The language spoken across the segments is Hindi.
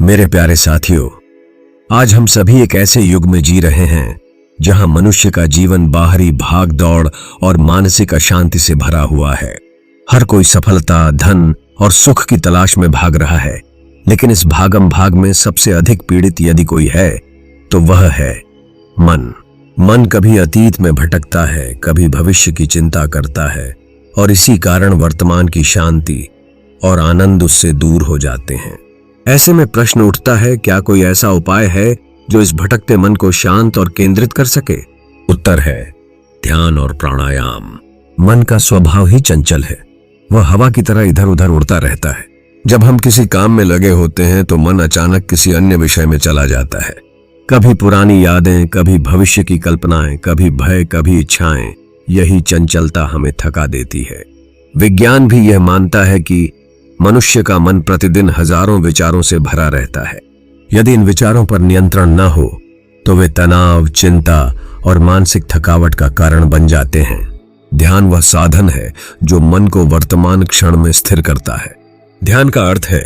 मेरे प्यारे साथियों, आज हम सभी एक ऐसे युग में जी रहे हैं जहां मनुष्य का जीवन बाहरी भाग दौड़ और मानसिक अशांति से भरा हुआ है। हर कोई सफलता, धन और सुख की तलाश में भाग रहा है, लेकिन इस भागम भाग में सबसे अधिक पीड़ित यदि कोई है तो वह है मन। मन कभी अतीत में भटकता है, कभी भविष्य की चिंता करता है और इसी कारण वर्तमान की शांति और आनंद उससे दूर हो जाते हैं। ऐसे में प्रश्न उठता है, क्या कोई ऐसा उपाय है जो इस भटकते मन को शांत और केंद्रित कर सके? उत्तर है ध्यान और प्राणायाम। मन का स्वभाव ही चंचल है, वह हवा की तरह इधर उधर उड़ता रहता है। जब हम किसी काम में लगे होते हैं तो मन अचानक किसी अन्य विषय में चला जाता है। कभी पुरानी यादें, कभी भविष्य की कल्पनाएं, कभी भय, कभी इच्छाएं। यही चंचलता हमें थका देती है। विज्ञान भी यह मानता है कि मनुष्य का मन प्रतिदिन हजारों विचारों से भरा रहता है। यदि इन विचारों पर नियंत्रण न हो तो वे तनाव, चिंता और मानसिक थकावट का कारण बन जाते हैं। ध्यान वह साधन है जो मन को वर्तमान क्षण में स्थिर करता है। ध्यान का अर्थ है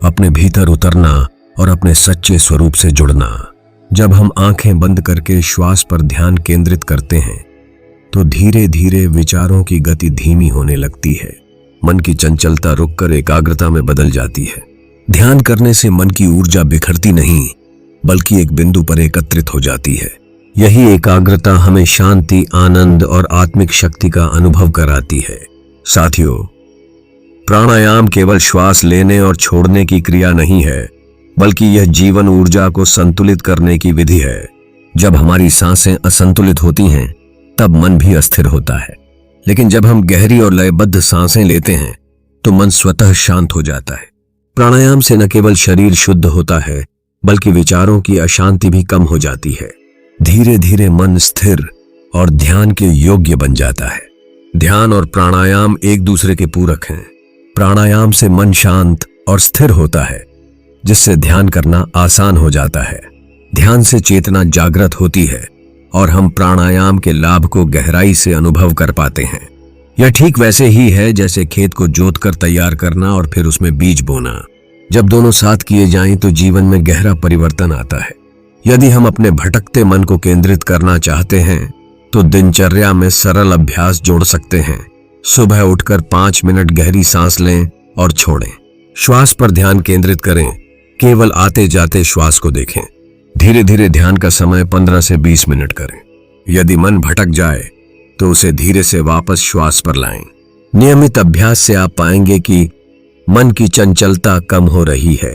अपने भीतर उतरना और अपने सच्चे स्वरूप से जुड़ना। जब हम आंखें बंद करके श्वास पर ध्यान केंद्रित करते हैं तो धीरे धीरे विचारों की गति धीमी होने लगती है। मन की चंचलता रुककर एकाग्रता में बदल जाती है। ध्यान करने से मन की ऊर्जा बिखरती नहीं, बल्कि एक बिंदु पर एकत्रित हो जाती है। यही एकाग्रता हमें शांति, आनंद और आत्मिक शक्ति का अनुभव कराती है। साथियों, प्राणायाम केवल श्वास लेने और छोड़ने की क्रिया नहीं है, बल्कि यह जीवन ऊर्जा को संतुलित करने की विधि है। जब हमारी सांसें असंतुलित होती हैं, तब मन भी अस्थिर होता है। लेकिन जब हम गहरी और लयबद्ध सांसें लेते हैं तो मन स्वतः शांत हो जाता है। प्राणायाम से न केवल शरीर शुद्ध होता है, बल्कि विचारों की अशांति भी कम हो जाती है। धीरे धीरे मन स्थिर और ध्यान के योग्य बन जाता है। ध्यान और प्राणायाम एक दूसरे के पूरक हैं। प्राणायाम से मन शांत और स्थिर होता है, जिससे ध्यान करना आसान हो जाता है। ध्यान से चेतना जागृत होती है और हम प्राणायाम के लाभ को गहराई से अनुभव कर पाते हैं। यह ठीक वैसे ही है जैसे खेत को जोतकर तैयार करना और फिर उसमें बीज बोना। जब दोनों साथ किए जाएं तो जीवन में गहरा परिवर्तन आता है। यदि हम अपने भटकते मन को केंद्रित करना चाहते हैं तो दिनचर्या में सरल अभ्यास जोड़ सकते हैं। सुबह उठकर 5 मिनट गहरी सांस लें और छोड़ें। श्वास पर ध्यान केंद्रित करें, केवल आते जाते श्वास को देखें। धीरे धीरे ध्यान का समय 15 से 20 मिनट करें। यदि मन भटक जाए तो उसे धीरे से वापस श्वास पर लाएं। नियमित अभ्यास से आप पाएंगे कि मन की चंचलता कम हो रही है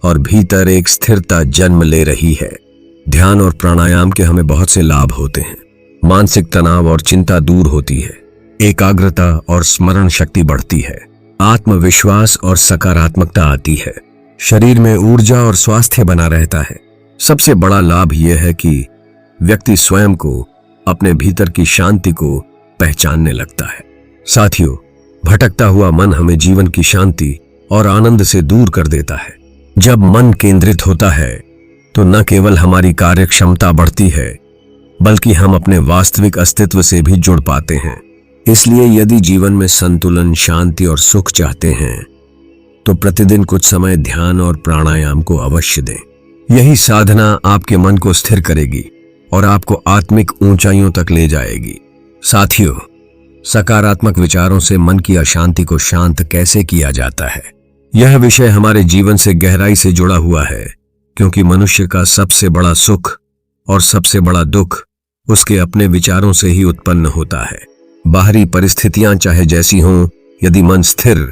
और भीतर एक स्थिरता जन्म ले रही है। ध्यान और प्राणायाम के हमें बहुत से लाभ होते हैं। मानसिक तनाव और चिंता दूर होती है, एकाग्रता और स्मरण शक्ति बढ़ती है, आत्मविश्वास और सकारात्मकता आती है, शरीर में ऊर्जा और स्वास्थ्य बना रहता है। सबसे बड़ा लाभ यह है कि व्यक्ति स्वयं को, अपने भीतर की शांति को पहचानने लगता है। साथियों, भटकता हुआ मन हमें जीवन की शांति और आनंद से दूर कर देता है। जब मन केंद्रित होता है तो न केवल हमारी कार्य क्षमता बढ़ती है, बल्कि हम अपने वास्तविक अस्तित्व से भी जुड़ पाते हैं। इसलिए यदि जीवन में संतुलन, शांति और सुख चाहते हैं तो प्रतिदिन कुछ समय ध्यान और प्राणायाम को अवश्य दें। यही साधना आपके मन को स्थिर करेगी और आपको आत्मिक ऊंचाइयों तक ले जाएगी। साथियों, सकारात्मक विचारों से मन की अशांति को शांत कैसे किया जाता है, यह विषय हमारे जीवन से गहराई से जुड़ा हुआ है, क्योंकि मनुष्य का सबसे बड़ा सुख और सबसे बड़ा दुख उसके अपने विचारों से ही उत्पन्न होता है। बाहरी परिस्थितियां चाहे जैसी हों, यदि मन स्थिर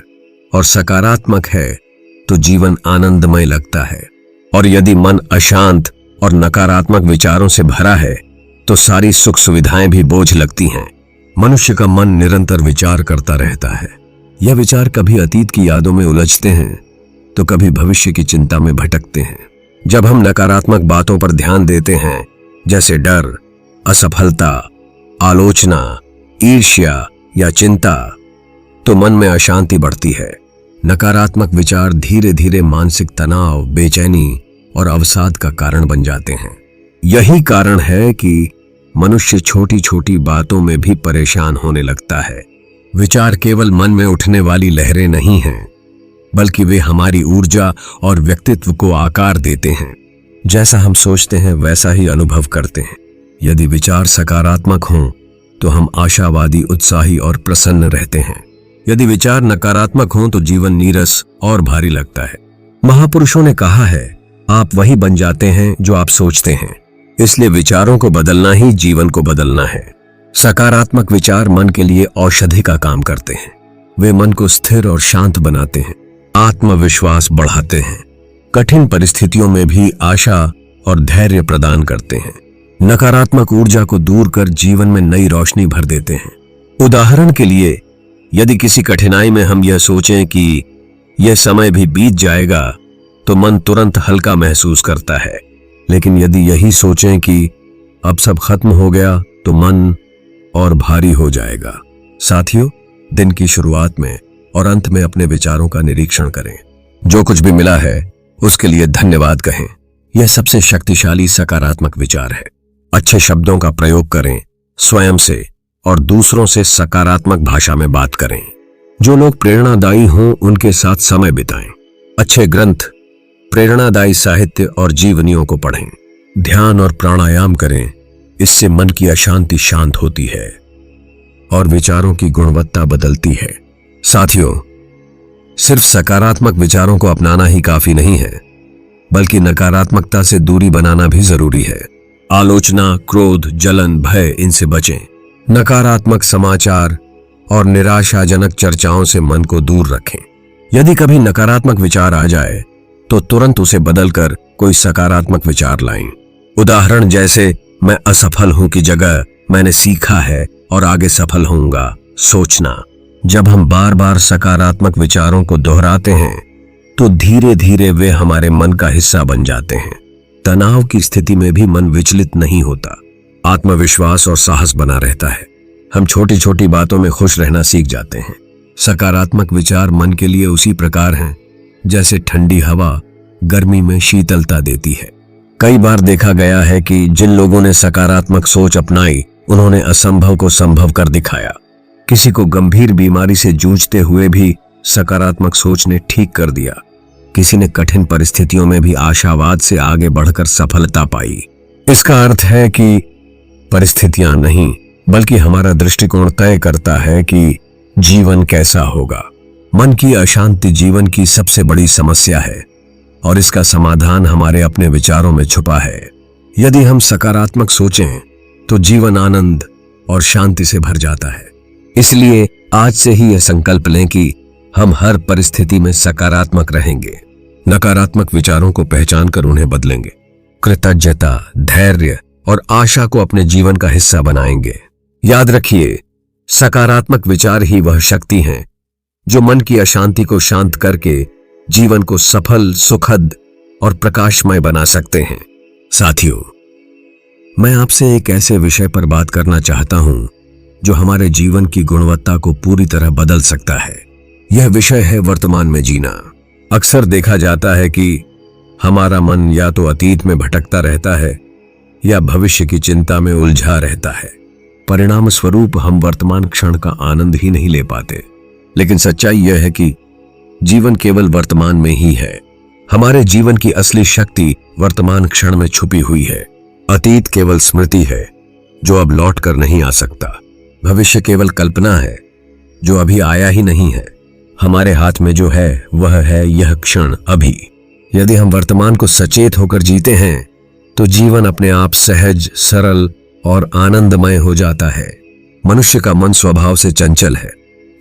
और सकारात्मक है तो जीवन आनंदमय लगता है, और यदि मन अशांत और नकारात्मक विचारों से भरा है तो सारी सुख सुविधाएं भी बोझ लगती हैं। मनुष्य का मन निरंतर विचार करता रहता है। यह विचार कभी अतीत की यादों में उलझते हैं तो कभी भविष्य की चिंता में भटकते हैं। जब हम नकारात्मक बातों पर ध्यान देते हैं, जैसे डर, असफलता, आलोचना, ईर्ष्या या चिंता, तो मन में अशांति बढ़ती है। नकारात्मक विचार धीरे धीरे मानसिक तनाव, बेचैनी और अवसाद का कारण बन जाते हैं। यही कारण है कि मनुष्य छोटी छोटी बातों में भी परेशान होने लगता है। विचार केवल मन में उठने वाली लहरें नहीं हैं, बल्कि वे हमारी ऊर्जा और व्यक्तित्व को आकार देते हैं। जैसा हम सोचते हैं वैसा ही अनुभव करते हैं। यदि विचार सकारात्मक हों तो हम आशावादी, उत्साही और प्रसन्न रहते हैं। यदि विचार नकारात्मक हों तो जीवन नीरस और भारी लगता है। महापुरुषों ने कहा है, आप वही बन जाते हैं जो आप सोचते हैं। इसलिए विचारों को बदलना ही जीवन को बदलना है। सकारात्मक विचार मन के लिए औषधि का काम करते हैं। वे मन को स्थिर और शांत बनाते हैं, आत्मविश्वास बढ़ाते हैं, कठिन परिस्थितियों में भी आशा और धैर्य प्रदान करते हैं। नकारात्मक ऊर्जा को दूर कर जीवन में नई रोशनी भर देते हैं। उदाहरण के लिए, यदि किसी कठिनाई में हम यह सोचें कि यह समय भी बीत जाएगा तो मन तुरंत हल्का महसूस करता है। लेकिन यदि यही सोचें कि अब सब खत्म हो गया तो मन और भारी हो जाएगा। साथियों, दिन की शुरुआत में और अंत में अपने विचारों का निरीक्षण करें। जो कुछ भी मिला है उसके लिए धन्यवाद कहें। यह सबसे शक्तिशाली सकारात्मक विचार है। अच्छे शब्दों का प्रयोग करें, स्वयं से और दूसरों से सकारात्मक भाषा में बात करें। जो लोग प्रेरणादायी हों उनके साथ समय बिताएं। अच्छे ग्रंथ, प्रेरणादायी साहित्य और जीवनियों को पढ़ें। ध्यान और प्राणायाम करें, इससे मन की अशांति शांत होती है और विचारों की गुणवत्ता बदलती है। साथियों, सिर्फ सकारात्मक विचारों को अपनाना ही काफी नहीं है, बल्कि नकारात्मकता से दूरी बनाना भी जरूरी है। आलोचना, क्रोध, जलन, भय, इनसे बचें। नकारात्मक समाचार और निराशाजनक चर्चाओं से मन को दूर रखें। यदि कभी नकारात्मक विचार आ जाए तो तुरंत उसे बदलकर कोई सकारात्मक विचार लाएं। उदाहरण जैसे, मैं असफल हूं की जगह मैंने सीखा है और आगे सफल होऊंगा सोचना। जब हम बार बार सकारात्मक विचारों को दोहराते हैं तो धीरे धीरे वे हमारे मन का हिस्सा बन जाते हैं। तनाव की स्थिति में भी मन विचलित नहीं होता, आत्मविश्वास और साहस बना रहता है। हम छोटी छोटी बातों में खुश रहना सीख जाते हैं। सकारात्मक विचार मन के लिए उसी प्रकार हैं जैसे ठंडी हवा गर्मी में शीतलता देती है। कई बार देखा गया है कि जिन लोगों ने सकारात्मक सोच अपनाई उन्होंने असंभव को संभव कर दिखाया। किसी को गंभीर बीमारी से जूझते हुए भी सकारात्मक सोच ने ठीक कर दिया। किसी ने कठिन परिस्थितियों में भी आशावाद से आगे बढ़कर सफलता पाई। इसका अर्थ है कि परिस्थितियां नहीं, बल्कि हमारा दृष्टिकोण तय करता है कि जीवन कैसा होगा। मन की अशांति जीवन की सबसे बड़ी समस्या है और इसका समाधान हमारे अपने विचारों में छुपा है। यदि हम सकारात्मक सोचें तो जीवन आनंद और शांति से भर जाता है। इसलिए आज से ही यह संकल्प लें कि हम हर परिस्थिति में सकारात्मक रहेंगे, नकारात्मक विचारों को पहचान कर उन्हें बदलेंगे, कृतज्ञता, धैर्य और आशा को अपने जीवन का हिस्सा बनाएंगे। याद रखिए, सकारात्मक विचार ही वह शक्ति हैं जो मन की अशांति को शांत करके जीवन को सफल, सुखद और प्रकाशमय बना सकते हैं। साथियों, मैं आपसे एक ऐसे विषय पर बात करना चाहता हूं जो हमारे जीवन की गुणवत्ता को पूरी तरह बदल सकता है। यह विषय है वर्तमान में जीना। अक्सर देखा जाता है कि हमारा मन या तो अतीत में भटकता रहता है या भविष्य की चिंता में उलझा रहता है। परिणाम स्वरूप हम वर्तमान क्षण का आनंद ही नहीं ले पाते। लेकिन सच्चाई यह है कि जीवन केवल वर्तमान में ही है। हमारे जीवन की असली शक्ति वर्तमान क्षण में छुपी हुई है। अतीत केवल स्मृति है जो अब लौट कर नहीं आ सकता। भविष्य केवल कल्पना है जो अभी आया ही नहीं है। हमारे हाथ में जो है वह है यह क्षण, अभी। यदि हम वर्तमान को सचेत होकर जीते हैं तो जीवन अपने आप सहज, सरल और आनंदमय हो जाता है। मनुष्य का मन स्वभाव से चंचल है।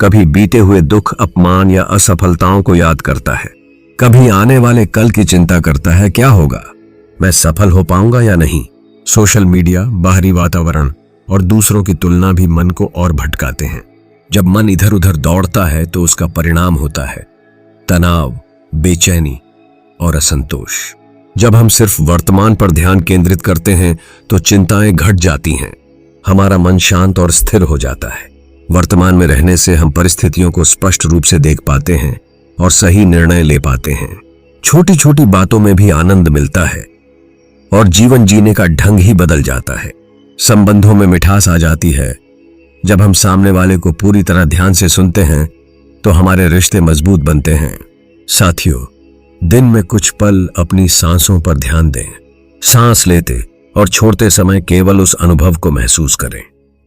कभी बीते हुए दुख, अपमान या असफलताओं को याद करता है, कभी आने वाले कल की चिंता करता है, क्या होगा, मैं सफल हो पाऊंगा या नहीं। सोशल मीडिया, बाहरी वातावरण और दूसरों की तुलना भी मन को और भटकाते हैं। जब मन इधर उधर दौड़ता है तो उसका परिणाम होता है तनाव, बेचैनी और असंतोष। जब हम सिर्फ वर्तमान पर ध्यान केंद्रित करते हैं तो चिंताएं घट जाती हैं। हमारा मन शांत और स्थिर हो जाता है। वर्तमान में रहने से हम परिस्थितियों को स्पष्ट रूप से देख पाते हैं और सही निर्णय ले पाते हैं। छोटी छोटी बातों में भी आनंद मिलता है और जीवन जीने का ढंग ही बदल जाता है। संबंधों में मिठास आ जाती है। जब हम सामने वाले को पूरी तरह ध्यान से सुनते हैं तो हमारे रिश्ते मजबूत बनते हैं। साथियों, दिन में कुछ पल अपनी सांसों पर ध्यान दें। सांस लेते और छोड़ते समय केवल उस अनुभव को महसूस करें।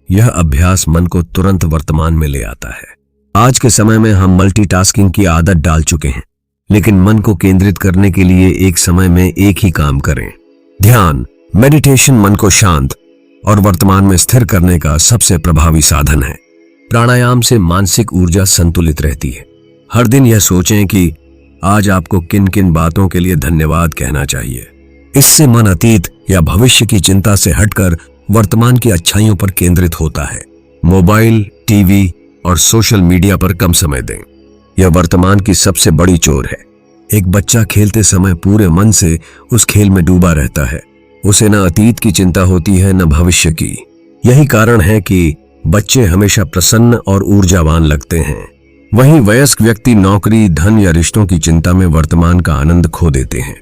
यह अभ्यास मन को तुरंत वर्तमान में ले आता है। आज के समय में हम मल्टीटास्किंग की आदत डाल चुके हैं, लेकिन मन को केंद्रित करने के लिए एक समय में एक ही काम करें। ध्यान, मेडिटेशन मन को शांत और वर्तमान में स्थिर करने का सबसे प्रभावी साधन है। प्राणायाम से मानसिक ऊर्जा संतुलित रहती है। हर दिन यह सोचें कि आज आपको किन किन बातों के लिए धन्यवाद कहना चाहिए। इससे मन अतीत या भविष्य की चिंता से हटकर वर्तमान की अच्छाइयों पर केंद्रित होता है। मोबाइल, टीवी और सोशल मीडिया पर कम समय दें। यह वर्तमान की सबसे बड़ी चोर है। एक बच्चा खेलते समय पूरे मन से उस खेल में डूबा रहता है। उसे न अतीत की चिंता होती है न भविष्य की। यही कारण है कि बच्चे हमेशा प्रसन्न और ऊर्जावान लगते हैं। वहीं वयस्क व्यक्ति नौकरी, धन या रिश्तों की चिंता में वर्तमान का आनंद खो देते हैं।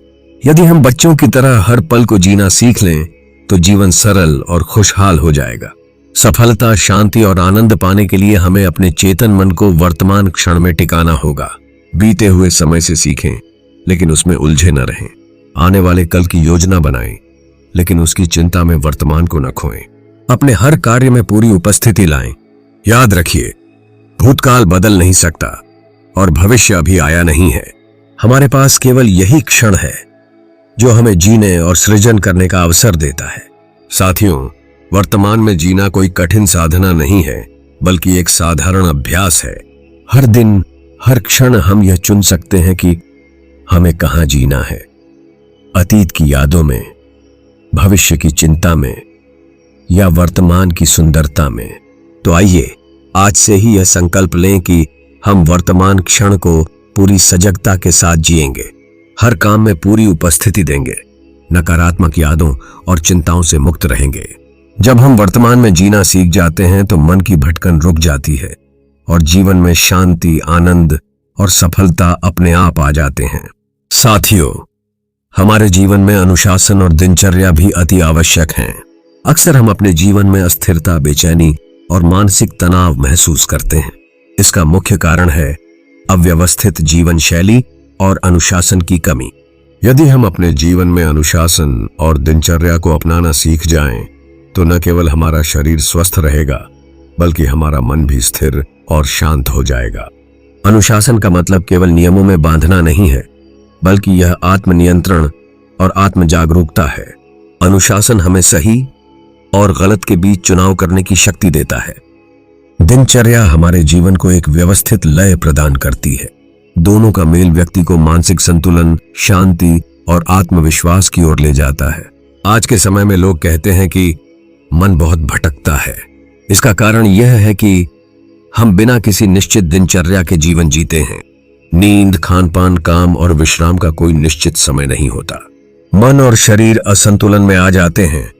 यदि हम बच्चों की तरह हर पल को जीना सीख लें तो जीवन सरल और खुशहाल हो जाएगा। सफलता, शांति और आनंद पाने के लिए हमें अपने चेतन मन को वर्तमान क्षण में टिकाना होगा। बीते हुए समय से सीखें, लेकिन उसमें उलझे न रहें। आने वाले कल की योजना बनाएं, लेकिन उसकी चिंता में वर्तमान को न खोएं। अपने हर कार्य में पूरी उपस्थिति लाएं। याद रखिए, भूतकाल बदल नहीं सकता और भविष्य अभी आया नहीं है। हमारे पास केवल यही क्षण है जो हमें जीने और सृजन करने का अवसर देता है। साथियों, वर्तमान में जीना कोई कठिन साधना नहीं है, बल्कि एक साधारण अभ्यास है। हर दिन, हर क्षण हम यह चुन सकते हैं कि हमें कहां जीना है। अतीत की यादों में, भविष्य की चिंता में या वर्तमान की सुंदरता में। तो आइए आज से ही यह संकल्प लें कि हम वर्तमान क्षण को पूरी सजगता के साथ जिएंगे। हर काम में पूरी उपस्थिति देंगे, नकारात्मक यादों और चिंताओं से मुक्त रहेंगे। जब हम वर्तमान में जीना सीख जाते हैं तो मन की भटकन रुक जाती है और जीवन में शांति, आनंद और सफलता अपने आप आ जाते हैं। साथियों, हमारे जीवन में अनुशासन और दिनचर्या भी अति आवश्यक हैं। अक्सर हम अपने जीवन में अस्थिरता, बेचैनी और मानसिक तनाव महसूस करते हैं। इसका मुख्य कारण है अव्यवस्थित जीवन शैली और अनुशासन की कमी। यदि हम अपने जीवन में अनुशासन और दिनचर्या को अपनाना सीख जाएं, तो न केवल हमारा शरीर स्वस्थ रहेगा, बल्कि हमारा मन भी स्थिर और शांत हो जाएगा। अनुशासन का मतलब केवल नियमों में बांधना नहीं है, बल्कि यह आत्मनियंत्रण और आत्म जागरूकता है। अनुशासन हमें सही और गलत के बीच चुनाव करने की शक्ति देता है। दिनचर्या हमारे जीवन को एक व्यवस्थित लय प्रदान करती है। दोनों का मेल व्यक्ति को मानसिक संतुलन, शांति और आत्मविश्वास की ओर ले जाता है। आज के समय में लोग कहते हैं कि मन बहुत भटकता है। इसका कारण यह है कि हम बिना किसी निश्चित दिनचर्या के जीवन जीते हैं। नींद, खानपान, काम और विश्राम का कोई निश्चित समय नहीं होता। मन और शरीर असंतुलन में आ जाते हैं,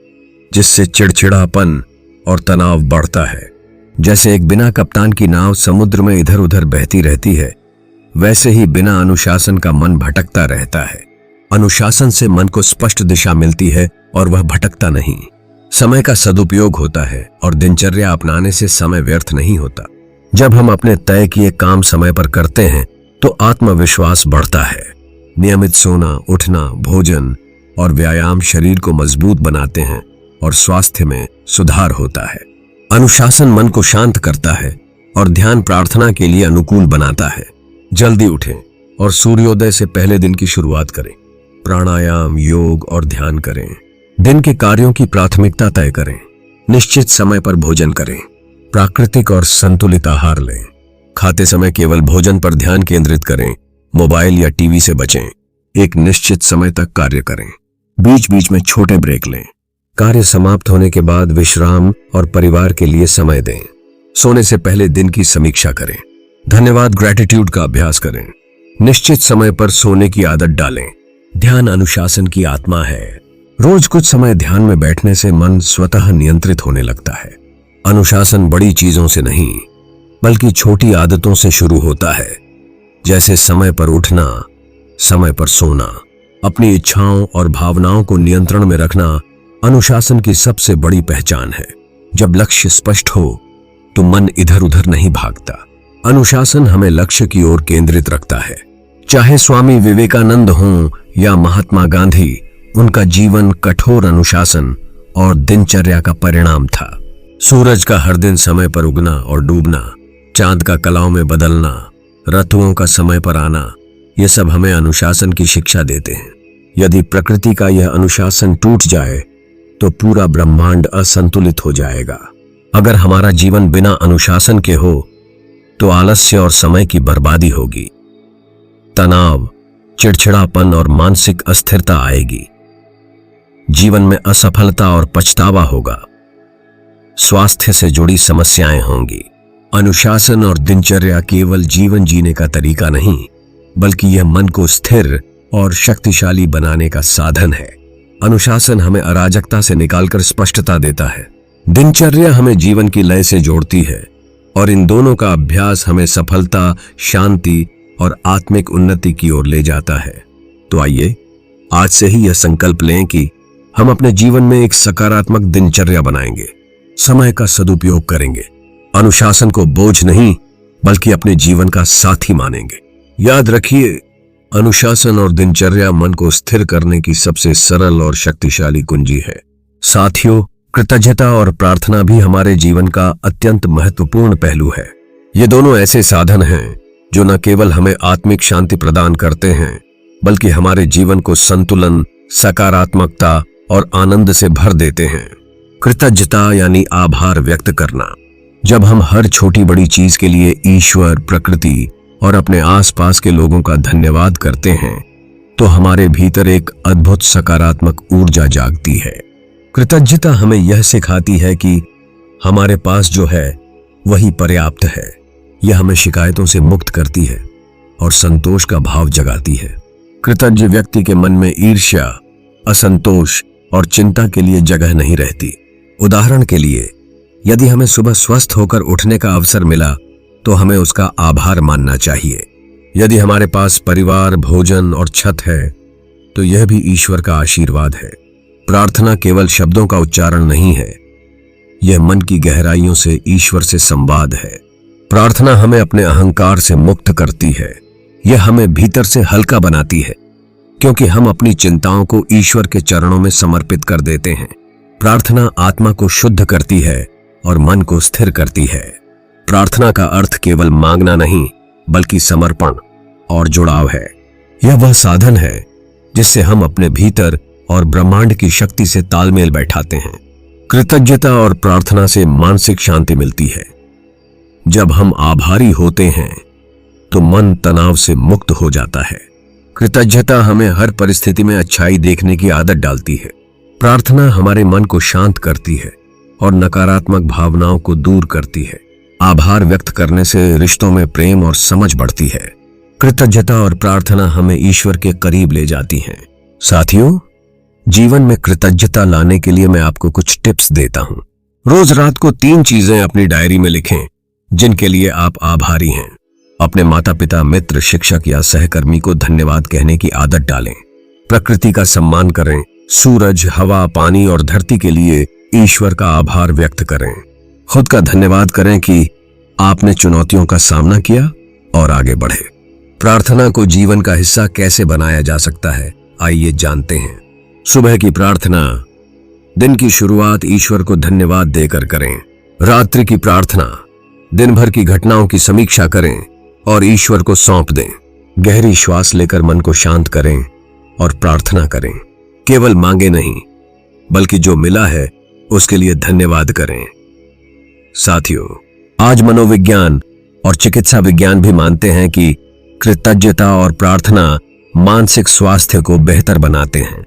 जिससे चिड़चिड़ापन और तनाव बढ़ता है। जैसे एक बिना कप्तान की नाव समुद्र में इधर उधर बहती रहती है, वैसे ही बिना अनुशासन का मन भटकता रहता है। अनुशासन से मन को स्पष्ट दिशा मिलती है और वह भटकता नहीं। समय का सदुपयोग होता है और दिनचर्या अपनाने से समय व्यर्थ नहीं होता। जब हम अपने तय किए काम समय पर करते हैं तो आत्मविश्वास बढ़ता है। नियमित सोना, उठना, भोजन और व्यायाम शरीर को मजबूत बनाते हैं और स्वास्थ्य में सुधार होता है। अनुशासन मन को शांत करता है और ध्यान प्रार्थना के लिए अनुकूल बनाता है। जल्दी उठें और सूर्योदय से पहले दिन की शुरुआत करें। प्राणायाम, योग और ध्यान करें। दिन के कार्यों की प्राथमिकता तय करें। निश्चित समय पर भोजन करें। प्राकृतिक और संतुलित आहार लें। खाते समय केवल भोजन पर ध्यान केंद्रित करें। मोबाइल या टीवी से बचें। एक निश्चित समय तक कार्य करें। बीच बीच में छोटे ब्रेक लें। कार्य समाप्त होने के बाद विश्राम और परिवार के लिए समय दें। सोने से पहले दिन की समीक्षा करें। धन्यवाद, ग्रैटिट्यूड का अभ्यास करें। निश्चित समय पर सोने की आदत डालें। ध्यान अनुशासन की आत्मा है। रोज कुछ समय ध्यान में बैठने से मन स्वतः नियंत्रित होने लगता है। अनुशासन बड़ी चीजों से नहीं, बल्कि छोटी आदतों से शुरू होता है, जैसे समय पर उठना, समय पर सोना। अपनी इच्छाओं और भावनाओं को नियंत्रण में रखना अनुशासन की सबसे बड़ी पहचान है। जब लक्ष्य स्पष्ट हो तो मन इधर उधर नहीं भागता। अनुशासन हमें लक्ष्य की ओर केंद्रित रखता है। चाहे स्वामी विवेकानंद हों या महात्मा गांधी, उनका जीवन कठोर अनुशासन और दिनचर्या का परिणाम था। सूरज का हर दिन समय पर उगना और डूबना, चांद का कलाओं में बदलना, ऋतुओं का समय पर आना, ये सब हमें अनुशासन की शिक्षा देते हैं। यदि प्रकृति का यह अनुशासन टूट जाए तो पूरा ब्रह्मांड असंतुलित हो जाएगा। अगर हमारा जीवन बिना अनुशासन के हो तो आलस्य और समय की बर्बादी होगी, तनाव, चिड़चिड़ापन और मानसिक अस्थिरता आएगी। जीवन में असफलता और पछतावा होगा। स्वास्थ्य से जुड़ी समस्याएं होंगी। अनुशासन और दिनचर्या केवल जीवन जीने का तरीका नहीं, बल्कि यह मन को स्थिर और शक्तिशाली बनाने का साधन है। अनुशासन हमें अराजकता से निकालकर स्पष्टता देता है। दिनचर्या हमें जीवन की लय से जोड़ती है और इन दोनों का अभ्यास हमें सफलता, शांति और आत्मिक उन्नति की ओर ले जाता है। तो आइए आज से ही यह संकल्प लें कि हम अपने जीवन में एक सकारात्मक दिनचर्या बनाएंगे, समय का सदुपयोग करेंगे, अनुशासन को बोझ नहीं बल्कि अपने जीवन का साथी मानेंगे। याद रखिए, अनुशासन और दिनचर्या मन को स्थिर करने की सबसे सरल और शक्तिशाली कुंजी है। साथियों, कृतज्ञता और प्रार्थना भी हमारे जीवन का अत्यंत महत्वपूर्ण पहलू है। ये दोनों ऐसे साधन हैं जो न केवल हमें आत्मिक शांति प्रदान करते हैं, बल्कि हमारे जीवन को संतुलन, सकारात्मकता और आनंद से भर देते हैं। कृतज्ञता यानी आभार व्यक्त करना। जब हम हर छोटी बड़ी चीज के लिए ईश्वर, प्रकृति और अपने आसपास के लोगों का धन्यवाद करते हैं तो हमारे भीतर एक अद्भुत सकारात्मक ऊर्जा जागती है। कृतज्ञता हमें यह सिखाती है कि हमारे पास जो है वही पर्याप्त है। यह हमें शिकायतों से मुक्त करती है और संतोष का भाव जगाती है। कृतज्ञ व्यक्ति के मन में ईर्ष्या, असंतोष और चिंता के लिए जगह नहीं रहती। उदाहरण के लिए, यदि हमें सुबह स्वस्थ होकर उठने का अवसर मिला तो हमें उसका आभार मानना चाहिए। यदि हमारे पास परिवार, भोजन और छत है तो यह भी ईश्वर का आशीर्वाद है। प्रार्थना केवल शब्दों का उच्चारण नहीं है, यह मन की गहराइयों से ईश्वर से संवाद है। प्रार्थना हमें अपने अहंकार से मुक्त करती है। यह हमें भीतर से हल्का बनाती है क्योंकि हम अपनी चिंताओं को ईश्वर के चरणों में समर्पित कर देते हैं। प्रार्थना आत्मा को शुद्ध करती है और मन को स्थिर करती है। प्रार्थना का अर्थ केवल मांगना नहीं बल्कि समर्पण और जुड़ाव है। यह वह साधन है जिससे हम अपने भीतर और ब्रह्मांड की शक्ति से तालमेल बैठाते हैं। कृतज्ञता और प्रार्थना से मानसिक शांति मिलती है। जब हम आभारी होते हैं तो मन तनाव से मुक्त हो जाता है। कृतज्ञता हमें हर परिस्थिति में अच्छाई देखने की आदत डालती है। प्रार्थना हमारे मन को शांत करती है और नकारात्मक भावनाओं को दूर करती है। आभार व्यक्त करने से रिश्तों में प्रेम और समझ बढ़ती है। कृतज्ञता और प्रार्थना हमें ईश्वर के करीब ले जाती हैं। साथियों, जीवन में कृतज्ञता लाने के लिए मैं आपको कुछ टिप्स देता हूं। रोज रात को 3 चीजें अपनी डायरी में लिखें जिनके लिए आप आभारी हैं। अपने माता पिता, मित्र, शिक्षक या सहकर्मी को धन्यवाद कहने की आदत डालें। प्रकृति का सम्मान करें। सूरज, हवा, पानी और धरती के लिए ईश्वर का आभार व्यक्त करें। खुद का धन्यवाद करें कि आपने चुनौतियों का सामना किया और आगे बढ़े। प्रार्थना को जीवन का हिस्सा कैसे बनाया जा सकता है, आइए जानते हैं। सुबह की प्रार्थना। दिन की शुरुआत ईश्वर को धन्यवाद देकर करें। रात्रि की प्रार्थना। दिन भर की घटनाओं की समीक्षा करें और ईश्वर को सौंप दें। गहरी श्वास लेकर मन को शांत करें और प्रार्थना करें। केवल मांगे नहीं बल्कि जो मिला है उसके लिए धन्यवाद करें। साथियों, आज मनोविज्ञान और चिकित्सा विज्ञान भी मानते हैं कि कृतज्ञता और प्रार्थना मानसिक स्वास्थ्य को बेहतर बनाते हैं।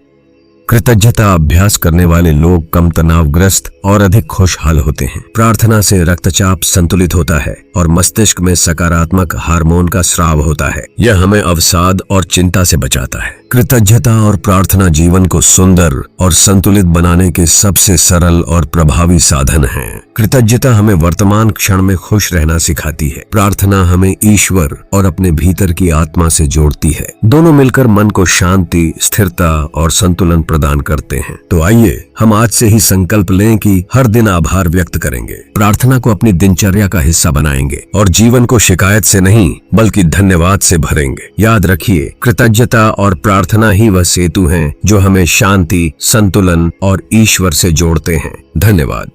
कृतज्ञता अभ्यास करने वाले लोग कम तनावग्रस्त और अधिक खुशहाल होते हैं। प्रार्थना से रक्तचाप संतुलित होता है और मस्तिष्क में सकारात्मक हार्मोन का स्राव होता है। यह हमें अवसाद और चिंता से बचाता है। कृतज्ञता और प्रार्थना जीवन को सुंदर और संतुलित बनाने के सबसे सरल और प्रभावी साधन हैं। कृतज्ञता हमें वर्तमान क्षण में खुश रहना सिखाती है। प्रार्थना हमें ईश्वर और अपने भीतर की आत्मा से जोड़ती है। दोनों मिलकर मन को शांति, स्थिरता और संतुलन प्रदान करते हैं। तो आइए हम आज से ही संकल्प लें कि हर दिन आभार व्यक्त करेंगे, प्रार्थना को अपनी दिनचर्या का हिस्सा बनाएंगे और जीवन को शिकायत से नहीं बल्कि धन्यवाद से भरेंगे। याद रखिए, कृतज्ञता और प्रार्थना ही वह सेतु हैं जो हमें शांति, संतुलन और ईश्वर से जोड़ते हैं। धन्यवाद।